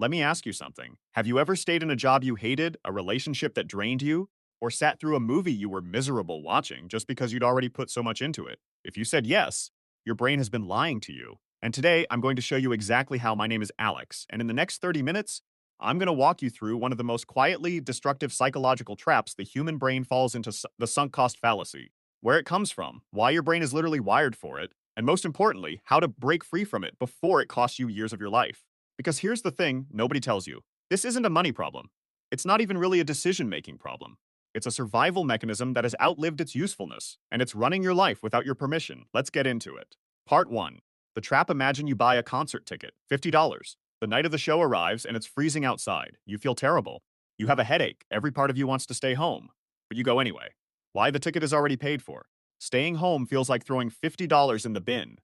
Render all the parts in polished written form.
Let me ask you something. Have you ever stayed in a job you hated, a relationship that drained you, or sat through a movie you were miserable watching just because you'd already put so much into it? If you said yes, your brain has been lying to you. And today, I'm going to show you exactly how. My name is Alex, and in the next 30 minutes, I'm going to walk you through one of the most quietly destructive psychological traps the human brain falls into, the sunk cost fallacy, where it comes from, why your brain is literally wired for it, and most importantly, how to break free from it before it costs you years of your life. Because here's the thing nobody tells you. This isn't a money problem. It's not even really a decision-making problem. It's a survival mechanism that has outlived its usefulness, and it's running your life without your permission. Let's get into it. Part 1. The trap. Imagine you buy a concert ticket, $50. The night of the show arrives and it's freezing outside. You feel terrible. You have a headache. Every part of you wants to stay home. But you go anyway. Why? The ticket is already paid for. Staying home feels like throwing $50 in the bin.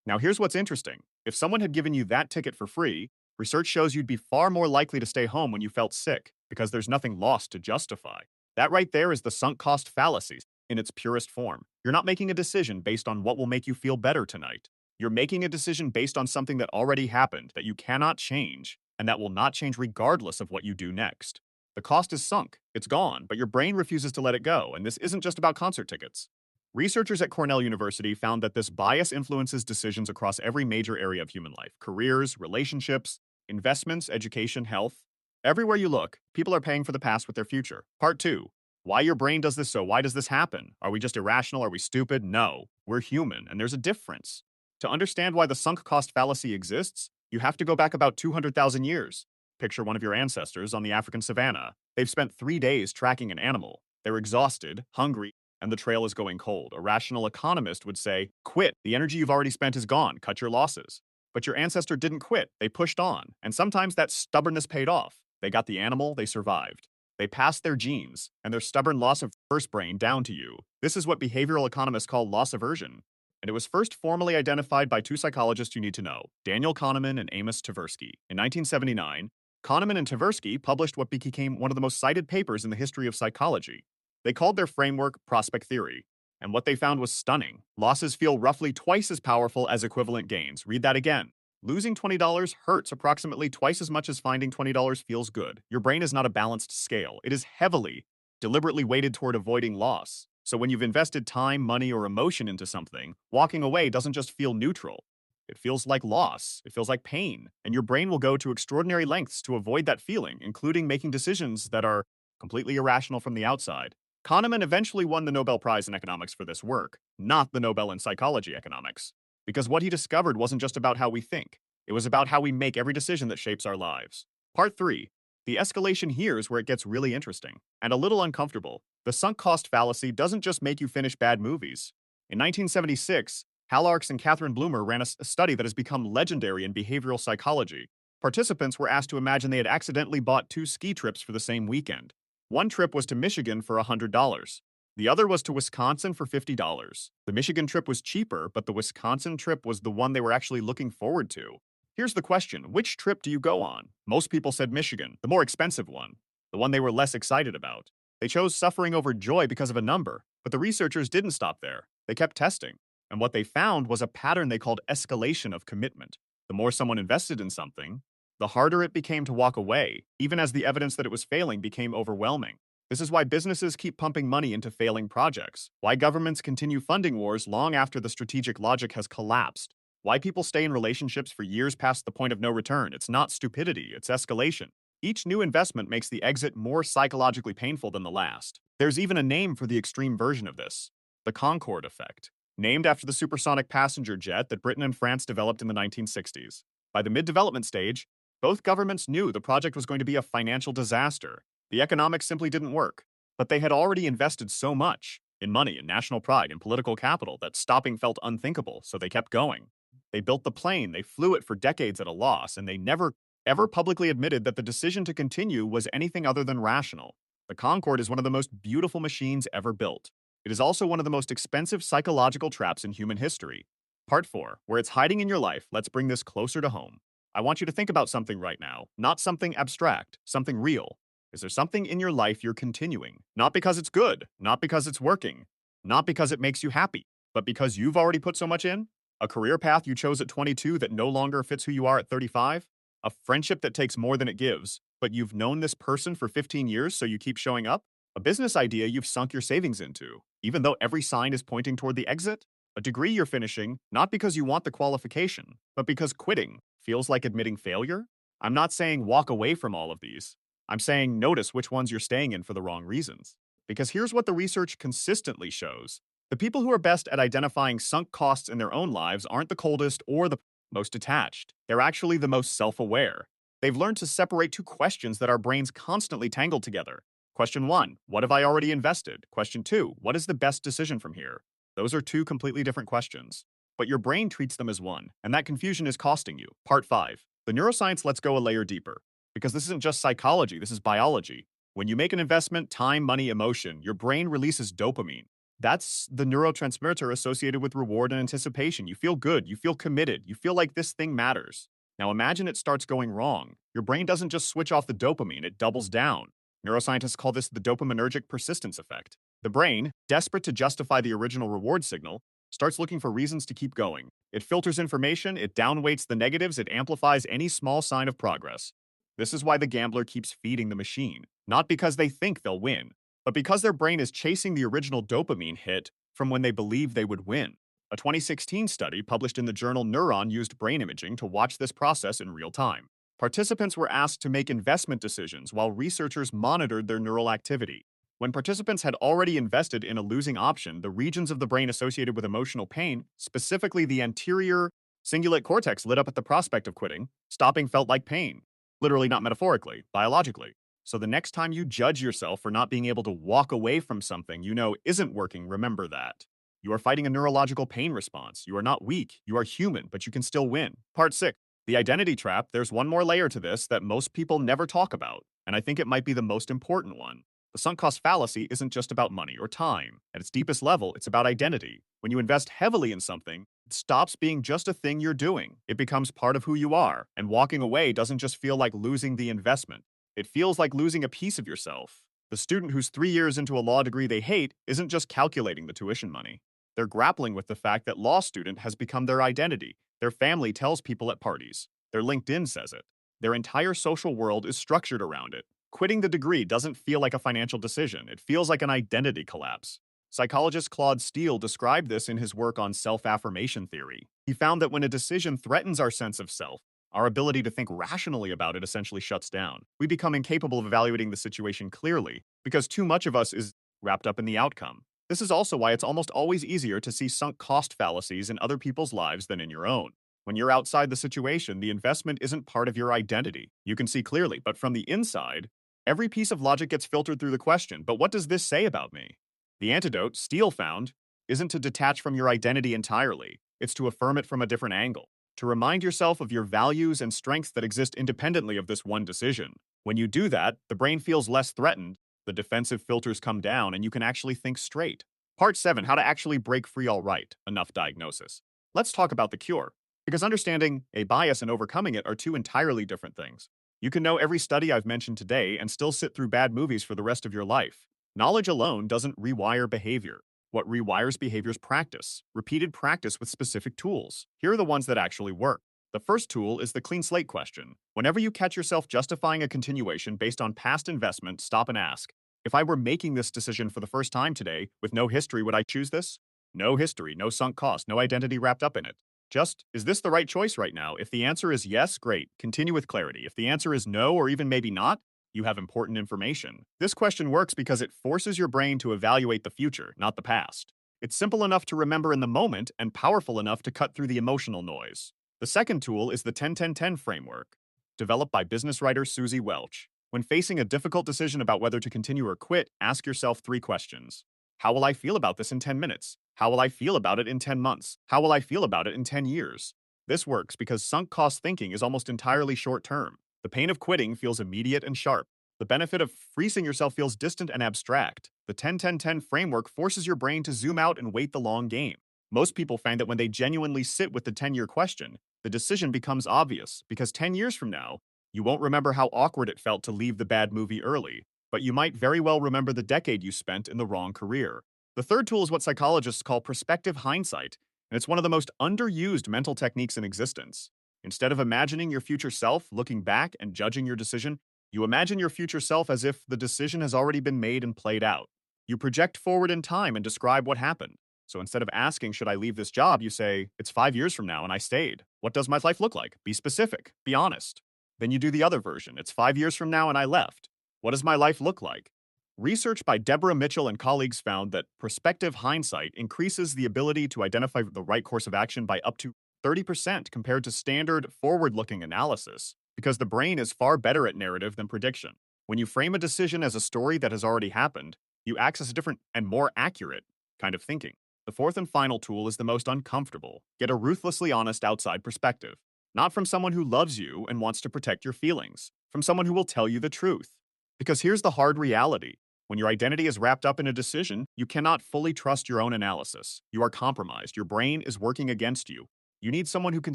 Now here's what's interesting. If someone had given you that ticket for free, research shows you'd be far more likely to stay home when you felt sick, because there's nothing lost to justify. That right there is the sunk cost fallacy in its purest form. You're not making a decision based on what will make you feel better tonight. You're making a decision based on something that already happened, that you cannot change, and that will not change regardless of what you do next. The cost is sunk, it's gone, but your brain refuses to let it go, and this isn't just about concert tickets. Researchers at Cornell University found that this bias influences decisions across every major area of human life: careers, relationships, investments, education, health. Everywhere you look, people are paying for the past with their future. Part 2. Why your brain does this. So why does this happen? Are we just irrational? Are we stupid? No. We're human, and there's a difference. To understand why the sunk cost fallacy exists, you have to go back about 200,000 years. Picture one of your ancestors on the African savannah. They've spent 3 days tracking an animal. They're exhausted, hungry, and the trail is going cold. A rational economist would say, quit. The energy you've already spent is gone. Cut your losses. But your ancestor didn't quit. They pushed on. And sometimes that stubbornness paid off. They got the animal, they survived. They passed their genes and their stubborn loss of first brain down to you. This is what behavioral economists call loss aversion. And it was first formally identified by two psychologists you need to know, Daniel Kahneman and Amos Tversky. In 1979, Kahneman and Tversky published what became one of the most cited papers in the history of psychology. They called their framework prospect theory. And what they found was stunning. Losses feel roughly twice as powerful as equivalent gains. Read that again. Losing $20 hurts approximately twice as much as finding $20 feels good. Your brain is not a balanced scale. It is heavily, deliberately weighted toward avoiding loss. So when you've invested time, money, or emotion into something, walking away doesn't just feel neutral. It feels like loss. It feels like pain. And your brain will go to extraordinary lengths to avoid that feeling, including making decisions that are completely irrational from the outside. Kahneman eventually won the Nobel Prize in economics for this work, not the Nobel in psychology economics. Because what he discovered wasn't just about how we think. It was about how we make every decision that shapes our lives. Part 3. The escalation here is where it gets really interesting and a little uncomfortable. The sunk cost fallacy doesn't just make you finish bad movies. In 1976, Hal Arks and Catherine Bloomer ran a study that has become legendary in behavioral psychology. Participants were asked to imagine they had accidentally bought 2 ski trips for the same weekend. One trip was to Michigan for $100. The other was to Wisconsin for $50. The Michigan trip was cheaper, but the Wisconsin trip was the one they were actually looking forward to. Here's the question: which trip do you go on? Most people said Michigan, the more expensive one, the one they were less excited about. They chose suffering over joy because of a number, but the researchers didn't stop there. They kept testing, and what they found was a pattern they called escalation of commitment. The more someone invested in something, the harder it became to walk away, even as the evidence that it was failing became overwhelming. This is why businesses keep pumping money into failing projects, why governments continue funding wars long after the strategic logic has collapsed, why people stay in relationships for years past the point of no return. It's not stupidity, it's escalation. Each new investment makes the exit more psychologically painful than the last. There's even a name for the extreme version of this: the Concorde effect, named after the supersonic passenger jet that Britain and France developed in the 1960s. By the mid-development stage, both governments knew the project was going to be a financial disaster. The economics simply didn't work, but they had already invested so much in money, in national pride, in political capital that stopping felt unthinkable, so they kept going. They built the plane, they flew it for decades at a loss, and they never, ever publicly admitted that the decision to continue was anything other than rational. The Concorde is one of the most beautiful machines ever built. It is also one of the most expensive psychological traps in human history. Part 4, where it's hiding in your life. Let's bring this closer to home. I want you to think about something right now, not something abstract, something real. Is there something in your life you're continuing? Not because it's good, not because it's working, not because it makes you happy, but because you've already put so much in? A career path you chose at 22 that no longer fits who you are at 35? A friendship that takes more than it gives, but you've known this person for 15 years, so you keep showing up? A business idea you've sunk your savings into, even though every sign is pointing toward the exit? A degree you're finishing, not because you want the qualification, but because quitting feels like admitting failure? I'm not saying walk away from all of these. I'm saying notice which ones you're staying in for the wrong reasons. Because here's what the research consistently shows. The people who are best at identifying sunk costs in their own lives aren't the coldest or the most detached. They're actually the most self-aware. They've learned to separate two questions that our brains constantly tangle together. Question 1, what have I already invested? Question 2, what is the best decision from here? Those are two completely different questions. But your brain treats them as one, and that confusion is costing you. Part 5. The neuroscience lets go a layer deeper. Because this isn't just psychology, this is biology. When you make an investment, time, money, emotion, your brain releases dopamine. That's the neurotransmitter associated with reward and anticipation. You feel good, you feel committed, you feel like this thing matters. Now imagine it starts going wrong. Your brain doesn't just switch off the dopamine, it doubles down. Neuroscientists call this the dopaminergic persistence effect. The brain, desperate to justify the original reward signal, starts looking for reasons to keep going. It filters information, it downweights the negatives, it amplifies any small sign of progress. This is why the gambler keeps feeding the machine, not because they think they'll win, but because their brain is chasing the original dopamine hit from when they believed they would win. A 2016 study published in the journal Neuron used brain imaging to watch this process in real time. Participants were asked to make investment decisions while researchers monitored their neural activity. When participants had already invested in a losing option, the regions of the brain associated with emotional pain, specifically the anterior cingulate cortex, lit up at the prospect of quitting. Stopping felt like pain. Literally, not metaphorically, biologically. So the next time you judge yourself for not being able to walk away from something you know isn't working, remember that. You are fighting a neurological pain response. You are not weak. You are human, but you can still win. Part 6. The identity trap. There's one more layer to this that most people never talk about, and I think it might be the most important one. The sunk cost fallacy isn't just about money or time. At its deepest level, it's about identity. When you invest heavily in something, it stops being just a thing you're doing. It becomes part of who you are, and walking away doesn't just feel like losing the investment. It feels like losing a piece of yourself. The student who's 3 years into a law degree they hate isn't just calculating the tuition money. They're grappling with the fact that law student has become their identity. Their family tells people at parties. Their LinkedIn says it. Their entire social world is structured around it. Quitting the degree doesn't feel like a financial decision. It feels like an identity collapse. Psychologist Claude Steele described this in his work on self-affirmation theory. He found that when a decision threatens our sense of self, our ability to think rationally about it essentially shuts down. We become incapable of evaluating the situation clearly because too much of us is wrapped up in the outcome. This is also why it's almost always easier to see sunk cost fallacies in other people's lives than in your own. When you're outside the situation, the investment isn't part of your identity. You can see clearly, but from the inside, every piece of logic gets filtered through the question, but what does this say about me? The antidote, Steele found, isn't to detach from your identity entirely. It's to affirm it from a different angle. To remind yourself of your values and strengths that exist independently of this one decision. When you do that, the brain feels less threatened, the defensive filters come down, and you can actually think straight. Part 7, how to actually break free all right. Enough diagnosis. Let's talk about the cure. Because understanding a bias and overcoming it are two entirely different things. You can know every study I've mentioned today and still sit through bad movies for the rest of your life. Knowledge alone doesn't rewire behavior. What rewires behavior is practice, repeated practice with specific tools. Here are the ones that actually work. The first tool is the clean slate question. Whenever you catch yourself justifying a continuation based on past investment, stop and ask, if I were making this decision for the first time today, with no history, would I choose this? No history, no sunk cost, no identity wrapped up in it. Just, is this the right choice right now? If the answer is yes, great, continue with clarity. If the answer is no, or even maybe not, you have important information. This question works because it forces your brain to evaluate the future, not the past. It's simple enough to remember in the moment and powerful enough to cut through the emotional noise. The second tool is the 10-10-10 framework, developed by business writer Susie Welch. When facing a difficult decision about whether to continue or quit, ask yourself 3 questions. How will I feel about this in 10 minutes? How will I feel about it in 10 months? How will I feel about it in 10 years? This works because sunk cost thinking is almost entirely short term. The pain of quitting feels immediate and sharp. The benefit of freezing yourself feels distant and abstract. The 10-10-10 framework forces your brain to zoom out and wait the long game. Most people find that when they genuinely sit with the 10-year question, the decision becomes obvious because 10 years from now, you won't remember how awkward it felt to leave the bad movie early, but you might very well remember the decade you spent in the wrong career. The third tool is what psychologists call prospective hindsight, and it's one of the most underused mental techniques in existence. Instead of imagining your future self, looking back and judging your decision, you imagine your future self as if the decision has already been made and played out. You project forward in time and describe what happened. So instead of asking, should I leave this job, you say, it's 5 years from now and I stayed. What does my life look like? Be specific. Be honest. Then you do the other version. It's 5 years from now and I left. What does my life look like? Research by Deborah Mitchell and colleagues found that prospective hindsight increases the ability to identify the right course of action by up to 30% compared to standard forward-looking analysis, because the brain is far better at narrative than prediction. When you frame a decision as a story that has already happened, you access a different and more accurate kind of thinking. The fourth and final tool is the most uncomfortable. Get a ruthlessly honest outside perspective. Not from someone who loves you and wants to protect your feelings, from someone who will tell you the truth. Because here's the hard reality. When your identity is wrapped up in a decision, you cannot fully trust your own analysis. You are compromised. Your brain is working against you. You need someone who can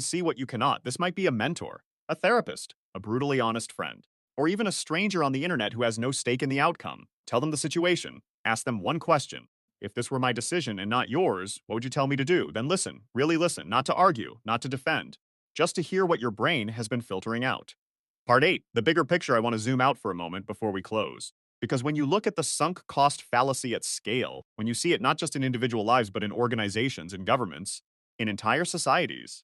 see what you cannot. This might be a mentor, a therapist, a brutally honest friend, or even a stranger on the internet who has no stake in the outcome. Tell them the situation. Ask them one question. If this were my decision and not yours, what would you tell me to do? Then listen, really listen, not to argue, not to defend, just to hear what your brain has been filtering out. Part 8, the bigger picture. I want to zoom out for a moment before we close. Because when you look at the sunk cost fallacy at scale, when you see it not just in individual lives, but in organizations and governments, in entire societies,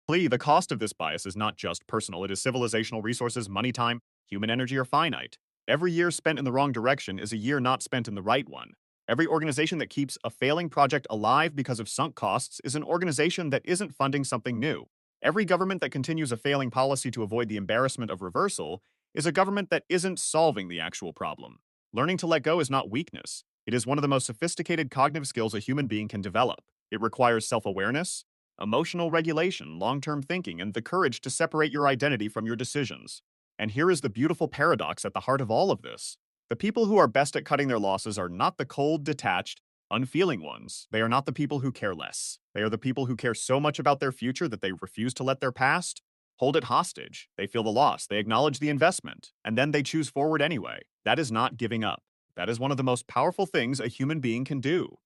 the cost of this bias is not just personal. It is civilizational. Resources, money, time, human energy are finite. Every year spent in the wrong direction is a year not spent in the right one. Every organization that keeps a failing project alive because of sunk costs is an organization that isn't funding something new. Every government that continues a failing policy to avoid the embarrassment of reversal is a government that isn't solving the actual problem. Learning to let go is not weakness. It is one of the most sophisticated cognitive skills a human being can develop. It requires self-awareness, emotional regulation, long-term thinking, and the courage to separate your identity from your decisions. And here is the beautiful paradox at the heart of all of this. The people who are best at cutting their losses are not the cold, detached, unfeeling ones. They are not the people who care less. They are the people who care so much about their future that they refuse to let their past hold it hostage. They feel the loss, they acknowledge the investment, and then they choose forward anyway. That is not giving up. That is one of the most powerful things a human being can do.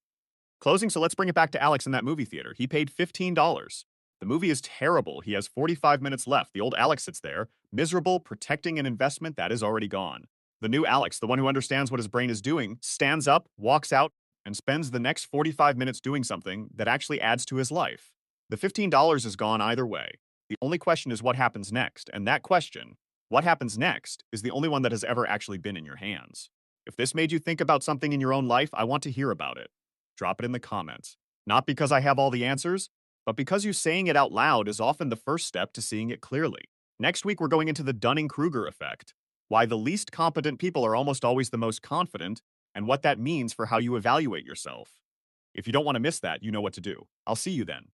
Closing, so let's bring it back to Alex in that movie theater. He paid $15. The movie is terrible. He has 45 minutes left. The old Alex sits there, miserable, protecting an investment that is already gone. The new Alex, the one who understands what his brain is doing, stands up, walks out, and spends the next 45 minutes doing something that actually adds to his life. The $15 is gone either way. The only question is what happens next, and that question, what happens next, is the only one that has ever actually been in your hands. If this made you think about something in your own life, I want to hear about it. Drop it in the comments. Not because I have all the answers, but because you saying it out loud is often the first step to seeing it clearly. Next week, we're going into the Dunning-Kruger effect, why the least competent people are almost always the most confident, and what that means for how you evaluate yourself. If you don't want to miss that, you know what to do. I'll see you then.